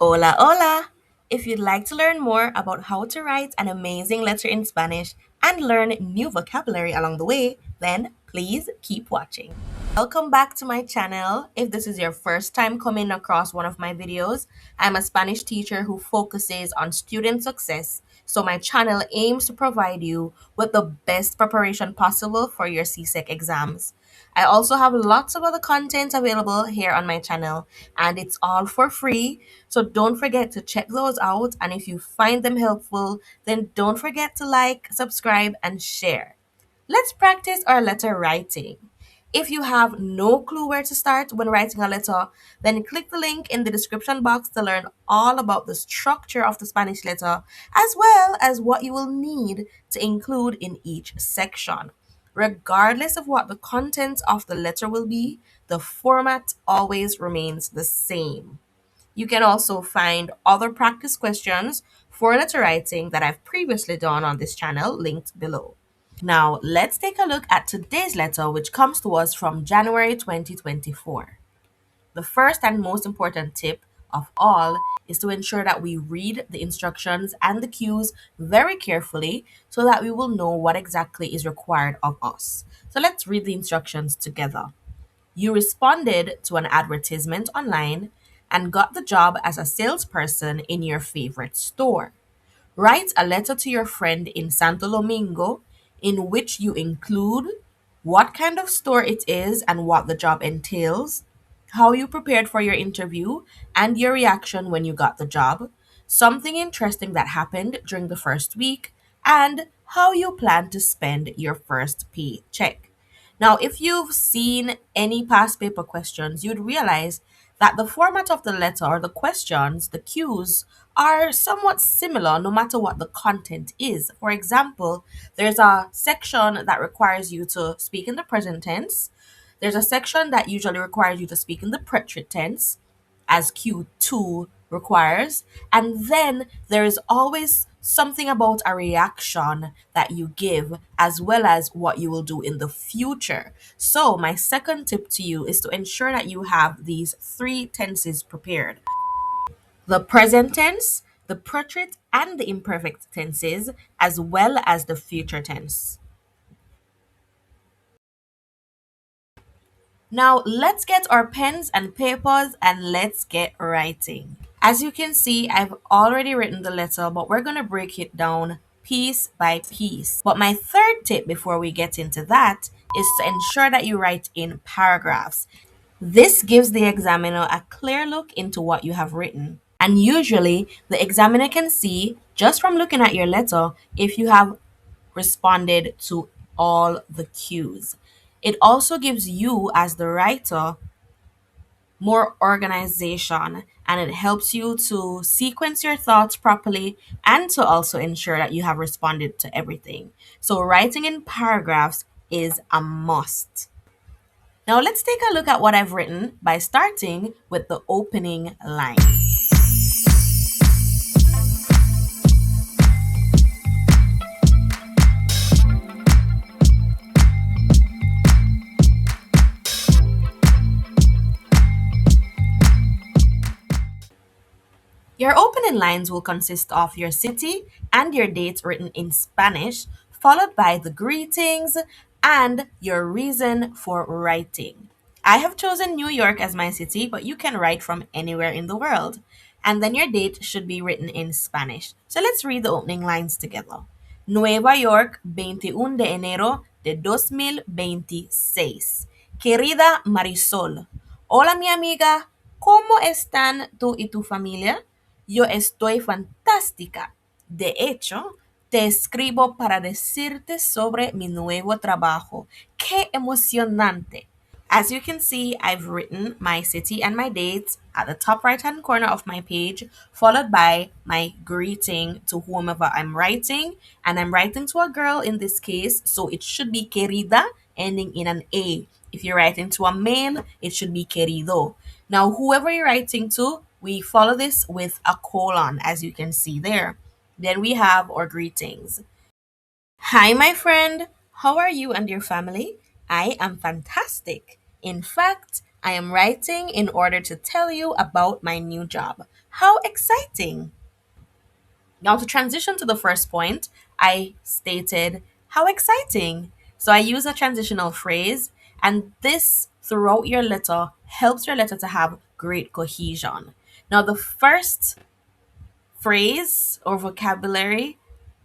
Hola, hola! If you'd like to learn more about how to write an amazing letter in Spanish and learn new vocabulary along the way, then please keep watching. Welcome back to my channel. If this is your first time coming across one of my videos, I'm a Spanish teacher who focuses on student success. So my channel aims to provide you with the best preparation possible for your CSEC exams. I also have lots of other content available here on my channel, and it's all for free. So don't forget to check those out. And if you find them helpful, then don't forget to like, subscribe, and share. Let's practice our letter writing. If you have no clue where to start when writing a letter, then click the link in the description box to learn all about the structure of the Spanish letter, as well as what you will need to include in each section. Regardless of what the content of the letter will be, the format always remains the same. You can also find other practice questions for letter writing that I've previously done on this channel linked below. Now, let's take a look at today's letter, which comes to us from January 2024. The first and most important tip of all is to ensure that we read the instructions and the cues very carefully so that we will know what exactly is required of us. So let's read the instructions together. You responded to an advertisement online and got the job as a salesperson in your favorite store. Write a letter to your friend in Santo Domingo in which you include what kind of store it is and what the job entails, how you prepared for your interview and your reaction when you got the job, something interesting that happened during the first week, and how you plan to spend your first paycheck. Now, if you've seen any past paper questions, you'd realize that the format of the letter or the questions, the cues, are somewhat similar no matter what the content is. For example, there's a section that requires you to speak in the present tense. There's a section that usually requires you to speak in the present tense, as Q2 requires. And then there is always something about a reaction that you give, as well as what you will do in the future. So, my second tip to you is to ensure that you have these three tenses prepared: the present tense, the perfect and the imperfect tenses, as well as the future tense. Now, let's get our pens and papers and let's get writing. As you can see, I've already written the letter, but we're going to break it down piece by piece. But my third tip before we get into that is to ensure that you write in paragraphs. This gives the examiner a clear look into what you have written. And usually, the examiner can see just from looking at your letter if you have responded to all the cues. It also gives you, as the writer, more organization, and it helps you to sequence your thoughts properly and to also ensure that you have responded to everything. So, writing in paragraphs is a must. Now, let's take a look at what I've written by starting with the opening line. Your opening lines will consist of your city and your date written in Spanish, followed by the greetings and your reason for writing. I have chosen New York as my city, but you can write from anywhere in the world. And then your date should be written in Spanish. So let's read the opening lines together. Nueva York, 21 de enero de 2026. Querida Marisol, hola mi amiga, ¿cómo están tú y tu familia? Yo estoy fantástica. De hecho, te escribo para decirte sobre mi nuevo trabajo. ¡Qué emocionante! As you can see, I've written my city and my date at the top right hand corner of my page, followed by my greeting to whomever I'm writing. And I'm writing to a girl in this case, so it should be querida, ending in an A. If you're writing to a male, it should be querido. Now, whoever you're writing to, we follow this with a colon, as you can see there. Then we have our greetings. Hi, my friend. How are you and your family? I am fantastic. In fact, I am writing in order to tell you about my new job. How exciting! Now, to transition to the first point, I stated, how exciting! So I use a transitional phrase, and this throughout your letter helps your letter to have great cohesion. Now, the first phrase or vocabulary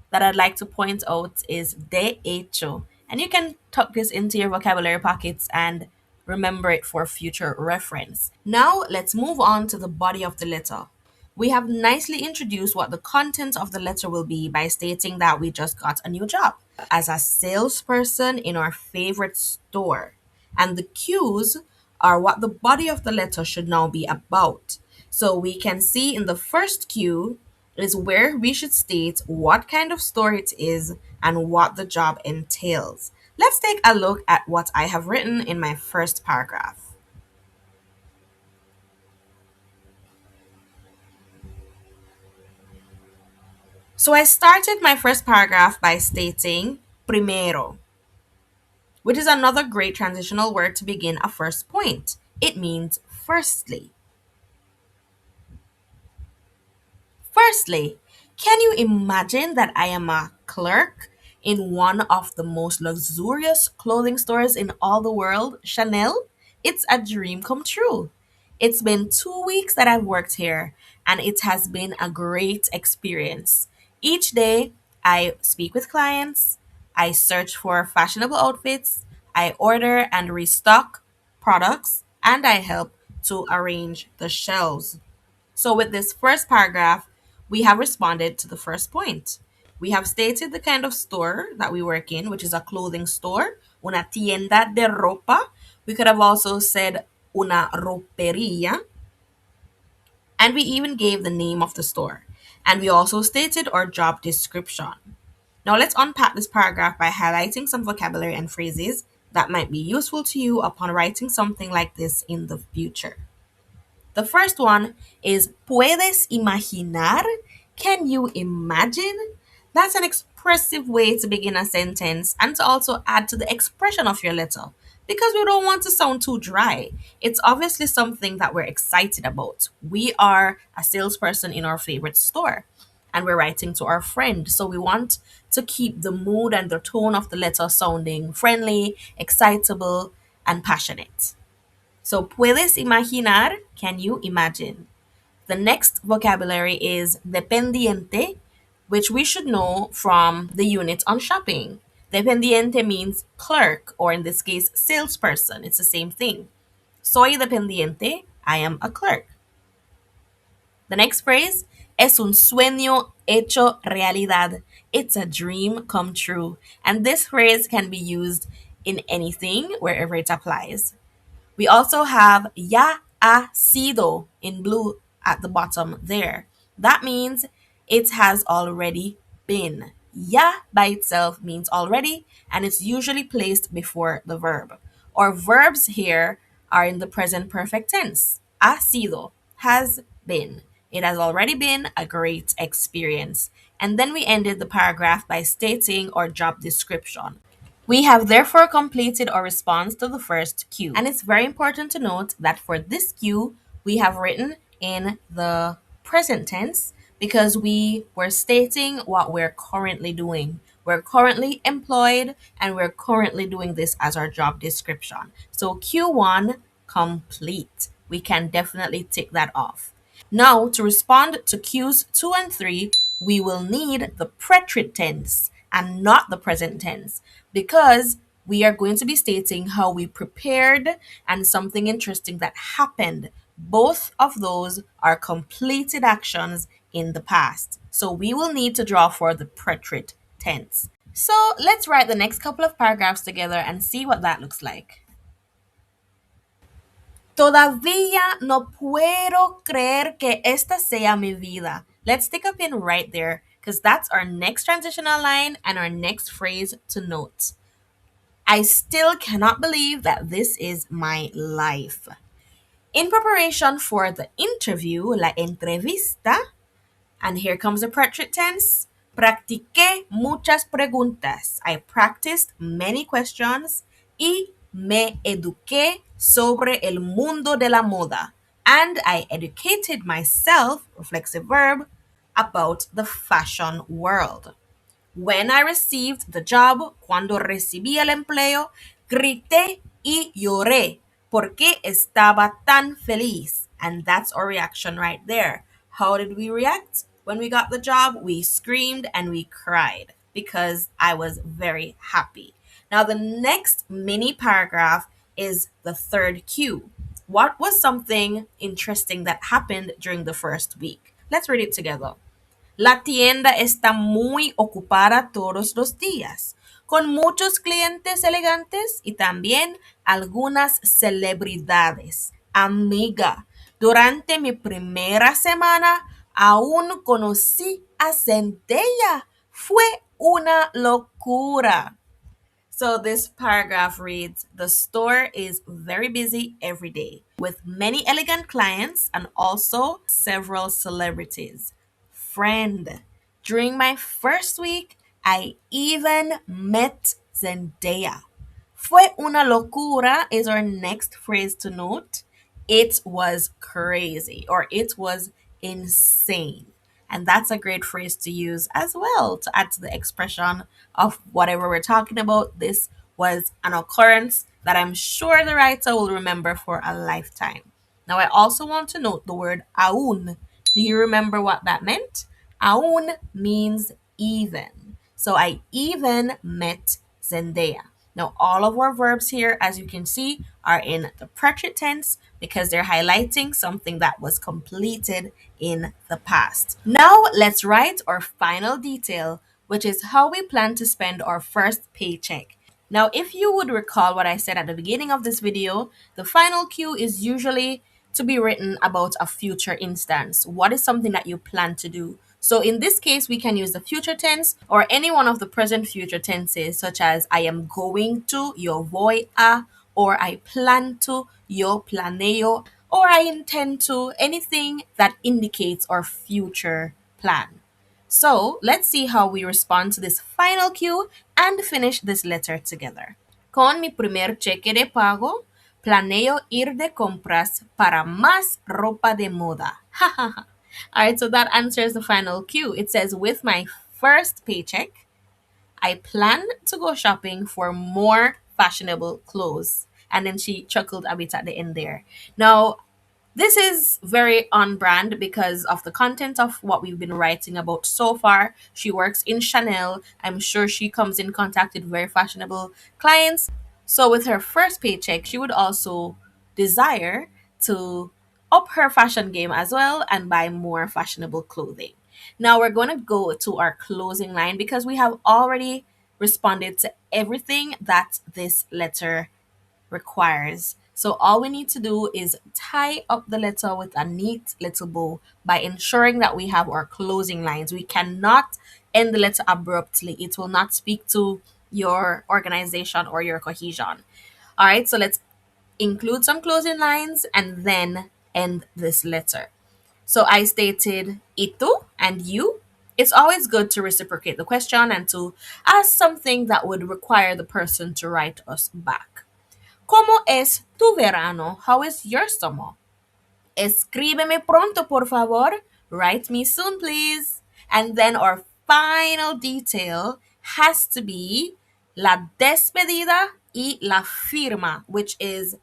that I'd like to point out is de hecho. And you can tuck this into your vocabulary pockets and remember it for future reference. Now, let's move on to the body of the letter. We have nicely introduced what the content of the letter will be by stating that we just got a new job as a salesperson in our favorite store. And the cues are what the body of the letter should now be about. So we can see in the first cue is where we should state what kind of store it is and what the job entails. Let's take a look at what I have written in my first paragraph. So I started my first paragraph by stating primero, which is another great transitional word to begin a first point. It means firstly. Firstly, can you imagine that I am a clerk in one of the most luxurious clothing stores in all the world, Chanel? It's a dream come true. It's been 2 weeks that I've worked here, and it has been a great experience. Each day, I speak with clients, I search for fashionable outfits, I order and restock products, and I help to arrange the shelves. So, with this first paragraph, we have responded to the first point. We have stated the kind of store that we work in, which is a clothing store, una tienda de ropa. We could have also said una ropería, and we even gave the name of the store. And we also stated our job description. Now, let's unpack this paragraph by highlighting some vocabulary and phrases that might be useful to you upon writing something like this in the future. The first one is puedes imaginar? Can you imagine? That's an expressive way to begin a sentence and to also add to the expression of your letter because we don't want to sound too dry. It's obviously something that we're excited about. We are a salesperson in our favorite store and we're writing to our friend. So we want to keep the mood and the tone of the letter sounding friendly, excitable, and passionate. So, puedes imaginar, can you imagine? The next vocabulary is dependiente, which we should know from the unit on shopping. Dependiente means clerk, or in this case, salesperson. It's the same thing. Soy dependiente, I am a clerk. The next phrase, es un sueño hecho realidad. It's a dream come true. And this phrase can be used in anything, wherever it applies. We also have ya ha sido in blue at the bottom there. That means it has already been. Ya by itself means already, and it's usually placed before the verb. Our verbs here are in the present perfect tense. Ha sido has been. It has already been a great experience. And then we ended the paragraph by stating our job description. We have therefore completed our response to the first cue. And it's very important to note that for this cue, we have written in the present tense because we were stating what we're currently doing. We're currently employed and we're currently doing this as our job description. So Q1 complete. We can definitely tick that off. Now, to respond to cues 2 and 3, we will need the preterite tense and not the present tense because we are going to be stating how we prepared and something interesting that happened. Both of those are completed actions in the past. So we will need to draw for the preterite tense. So let's write the next couple of paragraphs together and see what that looks like. Todavía no puedo creer que esta sea mi vida. Let's stick a pin right there because that's our next transitional line and our next phrase to note. I still cannot believe that this is my life. In preparation for the interview, la entrevista, and here comes the preterite tense, practiqué muchas preguntas. I practiced many questions y me eduqué sobre el mundo de la moda. And I educated myself, reflexive verb, about the fashion world. When I received the job, cuando recibí el empleo, grité y lloré porque estaba tan feliz. And that's our reaction right there. How did we react? When we got the job, we screamed and we cried because I was very happy. Now, the next mini paragraph is the third cue. What was something interesting that happened during the first week? Let's read it together. La tienda está muy ocupada todos los días, con muchos clientes elegantes y también algunas celebridades. Amiga, durante mi primera semana aún conocí a Zendaya. Fue una locura. So this paragraph reads, the store is very busy every day with many elegant clients and also several celebrities. Friend, during my first week, I even met Zendaya. Fue una locura is our next phrase to note. It was crazy or it was insane. And that's a great phrase to use as well to add to the expression of whatever we're talking about. This was an occurrence that I'm sure the writer will remember for a lifetime. Now, I also want to note the word aún. Do you remember what that meant? Aún means even. So I even met Zendaya. Now, all of our verbs here, as you can see, are in the present tense because they're highlighting something that was completed in the past. Now, let's write our final detail, which is how we plan to spend our first paycheck. Now, if you would recall what I said at the beginning of this video, the final cue is usually to be written about a future instance. What is something that you plan to do? So in this case, we can use the future tense or any one of the present future tenses, such as I am going to, yo voy a, or I plan to, yo planeo, or I intend to, anything that indicates our future plan. So let's see how we respond to this final cue and finish this letter together. Con mi primer cheque de pago, planeo ir de compras para más ropa de moda. All right, so that answers the final cue. It says, with my first paycheck, I plan to go shopping for more fashionable clothes. And then she chuckled a bit at the end there. Now, this is very on brand because of the content of what we've been writing about so far. She works in Chanel. I'm sure she comes in contact with very fashionable clients. So, with her first paycheck, she would also desire to up her fashion game as well and buy more fashionable clothing. Now, we're going to go to our closing line because we have already responded to everything that this letter requires. So all we need to do is tie up the letter with a neat little bow by ensuring that we have our closing lines. We cannot end the letter abruptly. It will not speak to your organization or your cohesion. All right, so let's include some closing lines and then end this letter. So I stated ito and you. It's always good to reciprocate the question and to ask something that would require the person to write us back. ¿Cómo es tu verano? How is your summer? Escríbeme pronto, por favor. Write me soon, please. And then our final detail has to be la despedida y la firma, which is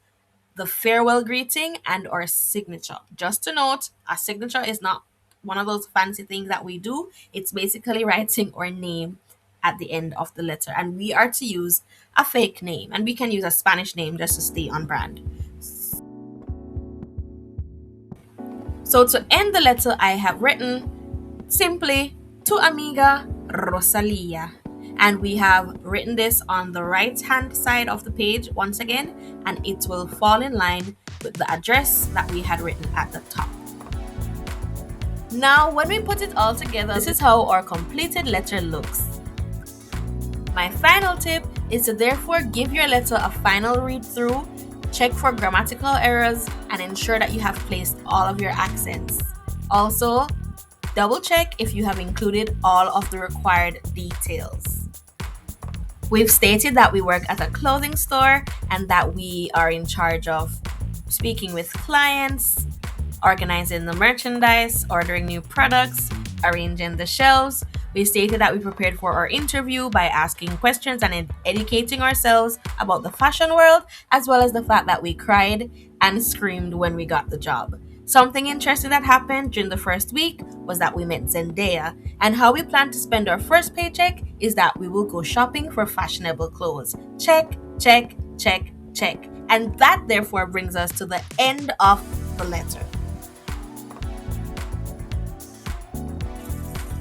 the farewell greeting and our signature. Just to note, a signature is not one of those fancy things that we do. It's basically writing our name at the end of the letter. And we are to use a fake name. And we can use a Spanish name just to stay on brand. So to end the letter, I have written simply tu amiga Rosalia. And we have written this on the right hand side of the page once again, and it will fall in line with the address that we had written at the top. Now, when we put it all together, this is how our completed letter looks. My final tip is to therefore give your letter a final read through, check for grammatical errors, and ensure that you have placed all of your accents. Also, double check if you have included all of the required details. We've stated that we work at a clothing store and that we are in charge of speaking with clients, organizing the merchandise, ordering new products, arranging the shelves. We stated that we prepared for our interview by asking questions and educating ourselves about the fashion world, as well as the fact that we cried and screamed when we got the job. Something interesting that happened during the first week was that we met Zendaya, and how we plan to spend our first paycheck is that we will go shopping for fashionable clothes. Check, check, check, check. And that therefore brings us to the end of the letter.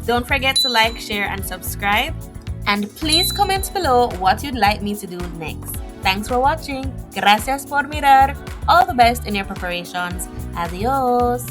Don't forget to like, share, and subscribe. And please comment below what you'd like me to do next. Thanks for watching. Gracias por mirar. All the best in your preparations. Adios.